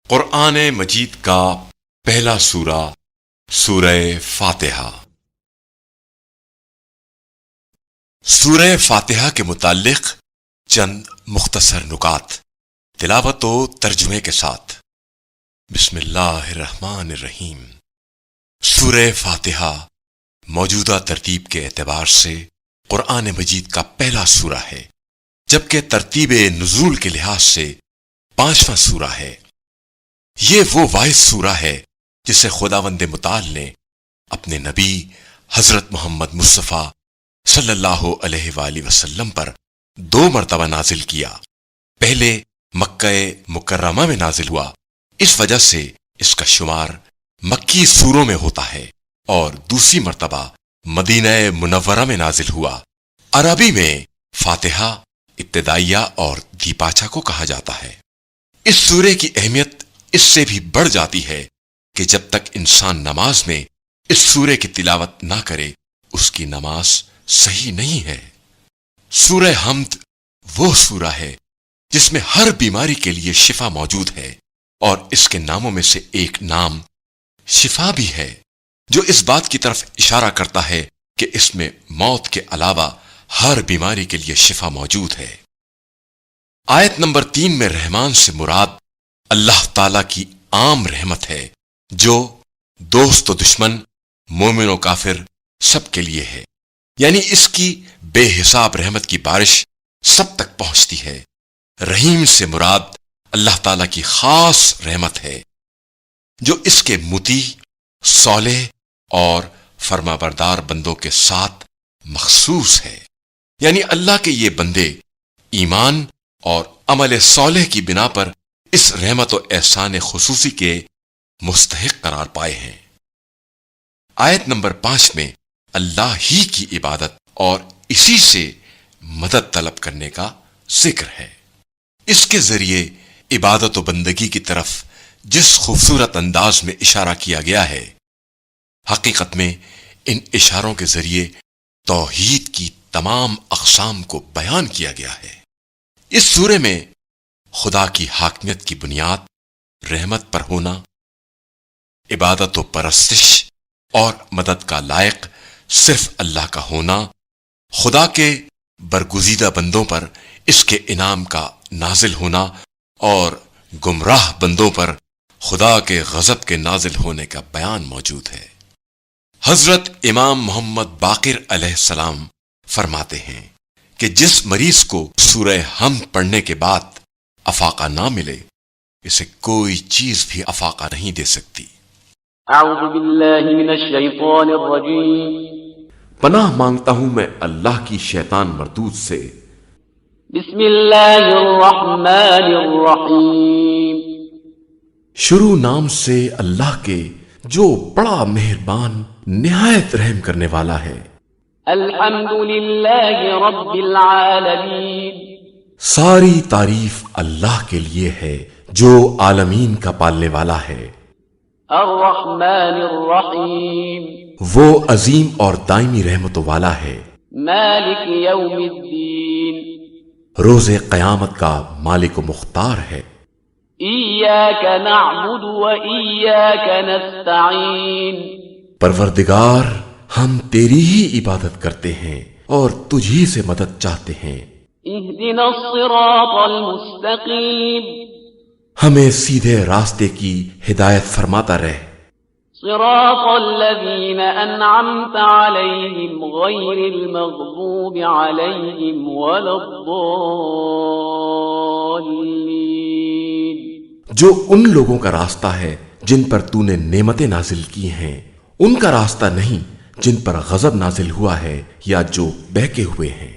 قرآن مجید کا پہلا سورہ سورہ فاتحہ۔ سورہ فاتحہ کے متعلق چند مختصر نکات تلاوت و ترجمے کے ساتھ۔ بسم اللہ الرحمن الرحیم۔ سورہ فاتحہ موجودہ ترتیب کے اعتبار سے قرآن مجید کا پہلا سورہ ہے، جبکہ ترتیب نزول کے لحاظ سے 5واں سورہ ہے۔ یہ وہ واحد سورہ ہے جسے خداوند متعال نے اپنے نبی حضرت محمد مصطفیٰ صلی اللہ علیہ وآلہ وسلم پر 2 مرتبہ نازل کیا۔ پہلے مکہ مکرمہ میں نازل ہوا، اس وجہ سے اس کا شمار مکی سوروں میں ہوتا ہے، اور دوسری مرتبہ مدینہ منورہ میں نازل ہوا۔ عربی میں فاتحہ ابتدائیہ اور دیپاچہ کو کہا جاتا ہے۔ اس سورے کی اہمیت اس سے بھی بڑھ جاتی ہے کہ جب تک انسان نماز میں اس سورے کی تلاوت نہ کرے اس کی نماز صحیح نہیں ہے۔ سورہ حمد وہ سورہ ہے جس میں ہر بیماری کے لیے شفا موجود ہے، اور اس کے ناموں میں سے ایک نام شفا بھی ہے، جو اس بات کی طرف اشارہ کرتا ہے کہ اس میں موت کے علاوہ ہر بیماری کے لیے شفا موجود ہے۔ آیت نمبر 3 میں رحمان سے مراد اللہ تعالی کی عام رحمت ہے، جو دوست و دشمن، مومن و کافر سب کے لیے ہے، یعنی اس کی بے حساب رحمت کی بارش سب تک پہنچتی ہے۔ رحیم سے مراد اللہ تعالی کی خاص رحمت ہے، جو اس کے مطیع، صالح اور فرما بردار بندوں کے ساتھ مخصوص ہے، یعنی اللہ کے یہ بندے ایمان اور عمل صالح کی بنا پر اس رحمت و احسان خصوصی کے مستحق قرار پائے ہیں۔ آیت نمبر 5 میں اللہ ہی کی عبادت اور اسی سے مدد طلب کرنے کا ذکر ہے۔ اس کے ذریعے عبادت و بندگی کی طرف جس خوبصورت انداز میں اشارہ کیا گیا ہے، حقیقت میں ان اشاروں کے ذریعے توحید کی تمام اقسام کو بیان کیا گیا ہے۔ اس سورے میں خدا کی حاکمیت کی بنیاد رحمت پر ہونا، عبادت و پرستش اور مدد کا لائق صرف اللہ کا ہونا، خدا کے برگزیدہ بندوں پر اس کے انعام کا نازل ہونا، اور گمراہ بندوں پر خدا کے غضب کے نازل ہونے کا بیان موجود ہے۔ حضرت امام محمد باقر علیہ السلام فرماتے ہیں کہ جس مریض کو سورہ حمد پڑھنے کے بعد افاقہ نہ ملے، اسے کوئی چیز بھی افاقہ نہیں دے سکتی۔ اعوذ باللہ من الشیطان الرجیم۔ پناہ مانگتا ہوں میں اللہ کی شیطان مردود سے۔ بسم اللہ الرحمن الرحیم۔ شروع نام سے اللہ کے جو بڑا مہربان نہایت رحم کرنے والا ہے۔ الحمد للہ رب العالمین۔ ساری تعریف اللہ کے لیے ہے جو عالمین کا پالنے والا ہے۔ الرحمن الرحیم۔ وہ عظیم اور دائمی رحمتوں والا ہے۔ مالک یوم الدین۔ روز قیامت کا مالک و مختار ہے۔ ایاک نعبد و ایاک نستعین۔ پروردگار، ہم تیری ہی عبادت کرتے ہیں اور تجھی سے مدد چاہتے ہیں۔ اہدنا الصراط المستقیم۔ ہمیں سیدھے راستے کی ہدایت فرماتا رہ۔ صراط الذین انعمت علیہم غیر المغضوب علیہم ولا الضالین۔ جو ان لوگوں کا راستہ ہے جن پر تو نے نعمتیں نازل کی ہیں، ان کا راستہ نہیں جن پر غضب نازل ہوا ہے یا جو بہکے ہوئے ہیں۔